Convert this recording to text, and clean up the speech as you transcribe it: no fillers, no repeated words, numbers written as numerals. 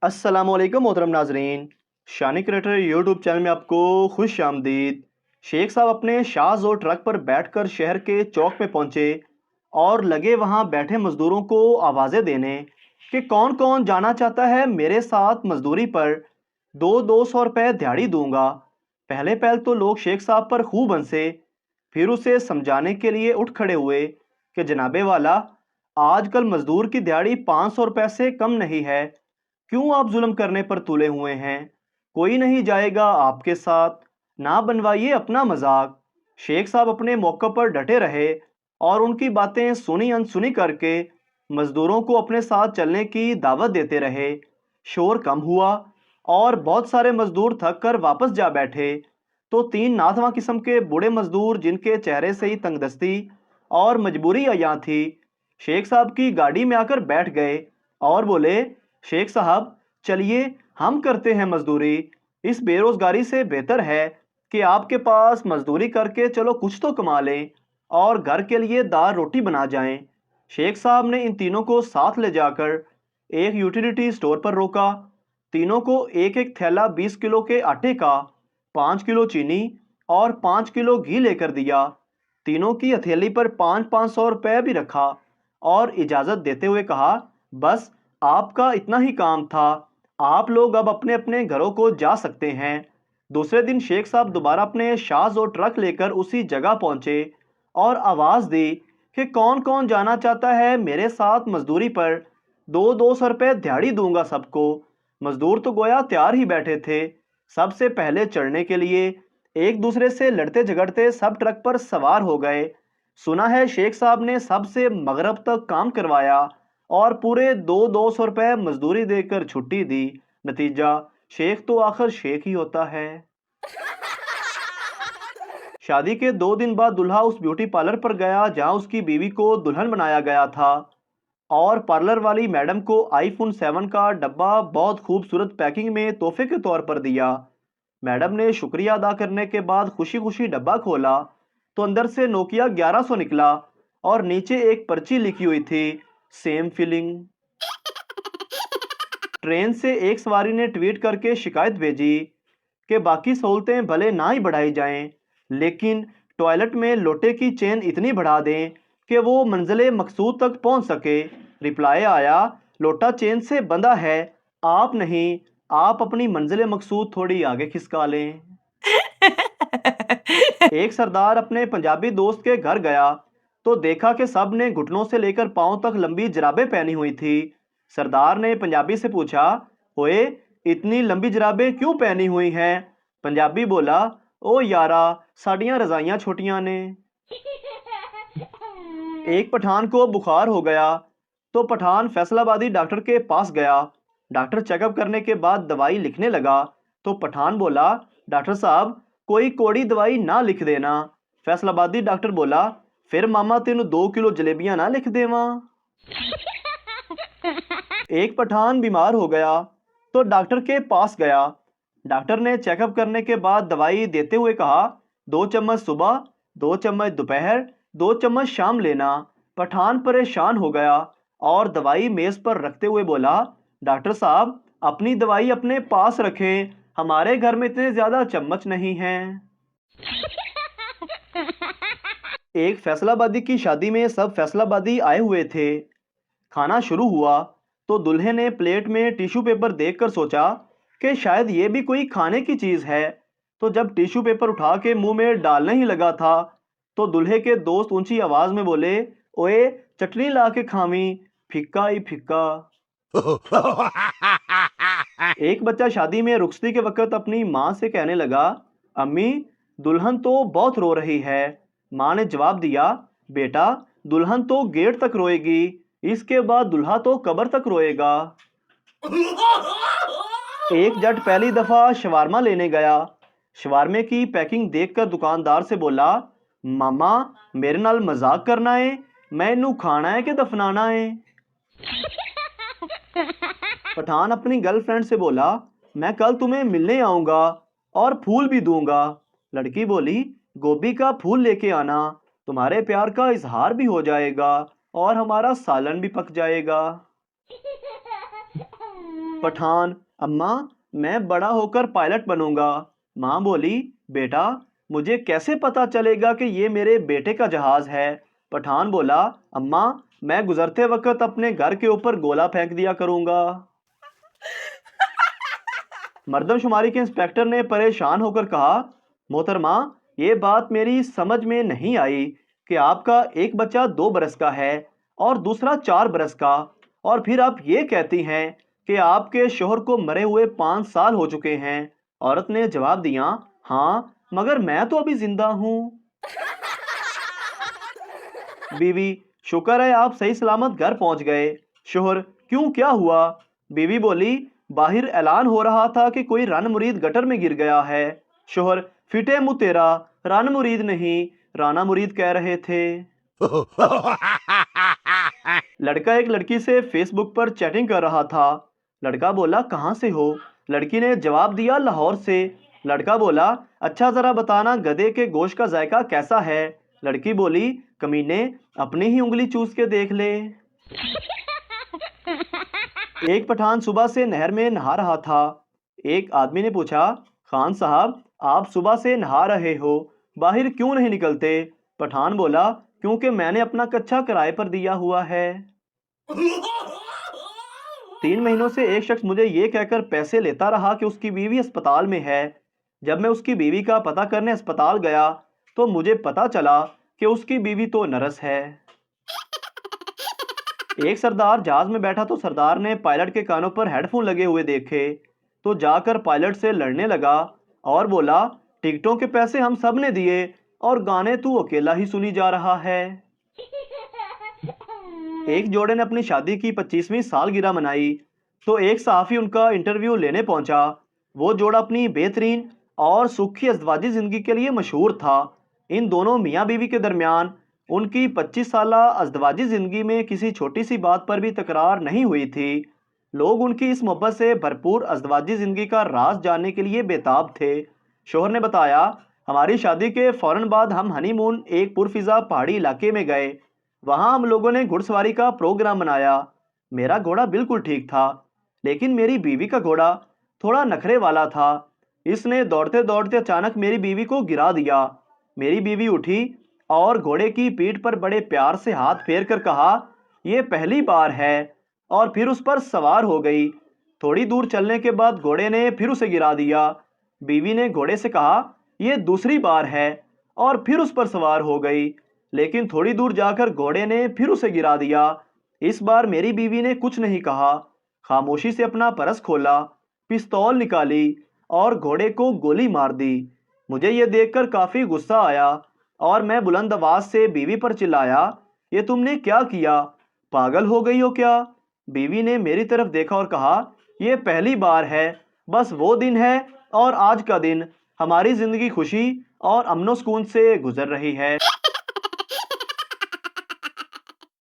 अस्सलाम वालेकुम मोहतरम नाजरीन। शानी क्रिएटर यूट्यूब चैनल में आपको खुश आमदीद। शेख साहब अपने शाज और ट्रक पर बैठकर शहर के चौक में पहुंचे और लगे वहां बैठे मजदूरों को आवाज़ें देने कि कौन कौन जाना चाहता है मेरे साथ मजदूरी पर। दो दो सौ रुपये दिहाड़ी दूंगा। पहले पहल तो लोग शेख साहब पर खूब हंसे, फिर उसे समझाने के लिए उठ खड़े हुए कि जनाबे वाला, आजकल मजदूर की दिहाड़ी 500 रुपये से कम नहीं है। क्यों आप जुल्म करने पर तुले हुए हैं? कोई नहीं जाएगा आपके साथ। ना बनवाइए अपना मजाक। शेख साहब अपने मौके पर डटे रहे और उनकी बातें सुनी अनसुनी करके मजदूरों को अपने साथ चलने की दावत देते रहे। शोर कम हुआ और बहुत सारे मजदूर थक कर वापस जा बैठे तो तीन नाथवा किस्म के बूढ़े मजदूर, जिनके चेहरे से ही तंगदस्ती और मजबूरी अयां थी, शेख साहब की गाड़ी में आकर बैठ गए और बोले, शेख साहब चलिए हम करते हैं मजदूरी। इस बेरोजगारी से बेहतर है कि आपके पास मजदूरी करके चलो कुछ तो कमा लें और घर के लिए दाल रोटी बना जाएं। शेख साहब ने इन तीनों को साथ ले जाकर एक यूटिलिटी स्टोर पर रोका। तीनों को एक एक थैला 20 किलो के आटे का, 5 किलो चीनी और 5 किलो घी लेकर दिया। तीनों की हथेली पर 500-500 रुपये भी रखा और इजाजत देते हुए कहा, बस आपका इतना ही काम था, आप लोग अब अपने अपने घरों को जा सकते हैं। दूसरे दिन शेख साहब दोबारा अपने शाज और ट्रक लेकर उसी जगह पहुंचे और आवाज दी कि कौन कौन जाना चाहता है मेरे साथ मजदूरी पर। दो दो सौ रुपये दिहाड़ी दूंगा सबको। मजदूर तो गोया तैयार ही बैठे थे सबसे पहले चढ़ने के लिए। एक दूसरे से लड़ते झगड़ते सब ट्रक पर सवार हो गए। सुना है शेख साहब ने सबसे मगरब तक काम करवाया और पूरे दो दो सौ रुपये मजदूरी देकर छुट्टी दी। नतीजा, शेख तो आखिर शेख ही होता है। शादी के 2 दिन बाद दुल्हा उस ब्यूटी पार्लर पर गया जहां उसकी बीवी को दुल्हन बनाया गया था और पार्लर वाली मैडम को आईफोन 7 का डब्बा बहुत खूबसूरत पैकिंग में तोहफे के तौर पर दिया। मैडम ने शुक्रिया अदा करने के बाद खुशी खुशी डब्बा खोला तो अंदर से नोकिया 1100 निकला और नीचे एक पर्ची लिखी हुई थी, सेम फीलिंग। ट्रेन से एक सवारी ने ट्वीट करके शिकायत भेजी कि बाकी सहूलतें भले ना ही बढ़ाई जाएं, लेकिन टॉयलेट में लोटे की चेन इतनी बढ़ा दें कि वो मंजिले मकसूद तक पहुंच सके। रिप्लाई आया, लोटा चेन से बंधा है, आप नहीं, आप अपनी मंजिले मकसूद थोड़ी आगे खिसका लें। एक सरदार अपने पंजाबी दोस्त के घर गया तो देखा कि सब ने घुटनों से लेकर पांव तक लंबी जराबें पहनी हुई थी। सरदार ने पंजाबी से पूछा, ओए इतनी लंबी जराबें क्यों पहनी हुई हैं? पंजाबी बोला, ओ यारा साड़ियां रजाइयां छोटियां ने। एक पठान को बुखार हो गया तो पठान फैसलाबादी डॉक्टर के पास गया। डॉक्टर चेकअप करने के बाद दवाई लिखने लगा तो पठान बोला, डॉक्टर साहब कोई कोड़ी दवाई ना लिख देना। फैसलाबादी डॉक्टर बोला, फिर मामा तेन 2 किलो जलेबियां ना लिख देवा। एक पठान बीमार हो गया तो डॉक्टर के पास गया। डॉक्टर ने चेकअप करने के बाद दवाई देते हुए कहा, 2 चम्मच सुबह, 2 चम्मच दोपहर, 2 चम्मच शाम लेना। पठान परेशान हो गया और दवाई मेज पर रखते हुए बोला, डॉक्टर साहब अपनी दवाई अपने पास रखें, हमारे घर में इतने ज्यादा चम्मच नहीं हैं। एक फैसलाबादी की शादी में सब फैसलाबादी आए हुए थे। खाना शुरू हुआ तो दूल्हे ने प्लेट में टिश्यू पेपर देखकर सोचा कि शायद ये भी कोई खाने की चीज है। तो जब टिश्यू पेपर उठा के मुंह में डालने ही लगा था तो दूल्हे के दोस्त ऊंची आवाज में बोले, ओए चटनी ला के खावी, फिक्का ही फिक्का। एक बच्चा शादी में रुखसती के वक्त अपनी माँ से कहने लगा, अम्मी दुल्हन तो बहुत रो रही है। माँ ने जवाब दिया, बेटा दुल्हन तो गेट तक रोएगी, इसके बाद दुल्हा तो कब्र तक रोएगा। एक जट पहली दफा शवारमा लेने गया। शवारमे की पैकिंग देखकर दुकानदार से बोला, मामा मेरे नाल मजाक करना है, मैं इनू खाना है कि दफनाना है? पठान अपनी गर्लफ्रेंड से बोला, मैं कल तुम्हें मिलने आऊंगा और फूल भी दूंगा। लड़की बोली, गोभी का फूल लेके आना, तुम्हारे प्यार का इजहार भी हो जाएगा और हमारा सालन भी पक जाएगा। पठान, अम्मा मैं बड़ा होकर पायलट बनूंगा। माँ बोली, बेटा मुझे कैसे पता चलेगा कि ये मेरे बेटे का जहाज है? पठान बोला, अम्मा मैं गुजरते वक्त अपने घर के ऊपर गोला फेंक दिया करूंगा। मर्दमशुमारी के इंस्पेक्टर ने परेशान होकर कहा, मोहतरमा ये बात मेरी समझ में नहीं आई कि आपका एक बच्चा 2 बरस का है और दूसरा 4 बरस का, और फिर आप ये कहती हैं कि आपके शोहर को मरे हुए 5 साल हो चुके हैं। औरत ने जवाब दिया, हाँ मगर मैं तो अभी जिंदा हूँ। बीवी, शुक्र है आप सही सलामत घर पहुंच गए। शोहर, क्यों क्या हुआ? बीवी बोली, बाहर ऐलान हो रहा था कि कोई रन मुरीद गटर में गिर गया है। शोहर, फिटे मुंह तेरा, रन मुरीद नहीं राना मुरीद कह रहे थे। लड़का एक लड़की से फेसबुक पर चैटिंग कर रहा था। लड़का बोला, कहाँ से हो? लड़की ने जवाब दिया, लाहौर से। लड़का बोला, अच्छा जरा बताना गधे के गोश्त का जायका कैसा है? लड़की बोली, कमीने अपनी ही उंगली चूस के देख ले। एक पठान सुबह से नहर में नहा रहा था। एक आदमी ने पूछा, खान साहब आप सुबह से नहा रहे हो, बाहर क्यों नहीं निकलते? पठान बोला, क्योंकि मैंने अपना कच्चा किराए पर दिया हुआ है। 3 महीनों से एक शख्स मुझे ये कहकर पैसे लेता रहा कि उसकी बीवी अस्पताल में है। जब मैं उसकी बीवी का पता करने अस्पताल गया तो मुझे पता चला कि उसकी बीवी तो नर्स है। एक सरदार जहाज में बैठा तो सरदार ने पायलट के कानों पर हेडफोन लगे हुए देखे तो जाकर पायलट से लड़ने लगा और बोला, टिकटों के पैसे हम सब ने दिए और गाने तू अकेला ही सुनी जा रहा है। एक जोड़े ने अपनी शादी की 25वीं सालगिरह मनाई तो एक सहाफ़ी उनका इंटरव्यू लेने पहुंचा। वो जोड़ा अपनी बेहतरीन और सुखी अज़दवाजी ज़िंदगी के लिए मशहूर था। इन दोनों मियाँ बीवी के दरमियान उनकी 25 साला अज़दवाजी ज़िंदगी में किसी छोटी सी बात पर भी तकरार नहीं हुई थी। लोग उनकी इस मोहब्बत से भरपूर अज़दवाजी ज़िंदगी का राज जानने के लिए बेताब थे। शोहर ने बताया, हमारी शादी के फ़ौरन बाद हम हनीमून एक पुरफिज़ा पहाड़ी इलाके में गए। वहाँ हम लोगों ने घुड़सवारी का प्रोग्राम बनाया। मेरा घोड़ा बिल्कुल ठीक था, लेकिन मेरी बीवी का घोड़ा थोड़ा नखरे वाला था। इसने दौड़ते दौड़ते अचानक मेरी बीवी को गिरा दिया। मेरी बीवी उठी और घोड़े की पीठ पर बड़े प्यार से हाथ फेर कर कहा, ये पहली बार है, और फिर उस पर सवार हो गई। थोड़ी दूर चलने के बाद घोड़े ने फिर उसे गिरा दिया। बीवी ने घोड़े से कहा, ये दूसरी बार है, और फिर उस पर सवार हो गई। लेकिन थोड़ी दूर जाकर घोड़े ने फिर उसे गिरा दिया। इस बार मेरी बीवी ने कुछ नहीं कहा, खामोशी से अपना परस खोला, पिस्तौल निकाली और घोड़े को गोली मार दी। मुझे ये देखकर काफ़ी गुस्सा आया और मैं बुलंद आवाज़ से बीवी पर चिल्लाया, ये तुमने क्या किया? पागल हो गई हो क्या? बीवी ने मेरी तरफ देखा और कहा, ये पहली बार है, बस वो दिन है और आज का दिन हमारी ज़िंदगी खुशी और अमनो सुकून से गुजर रही है।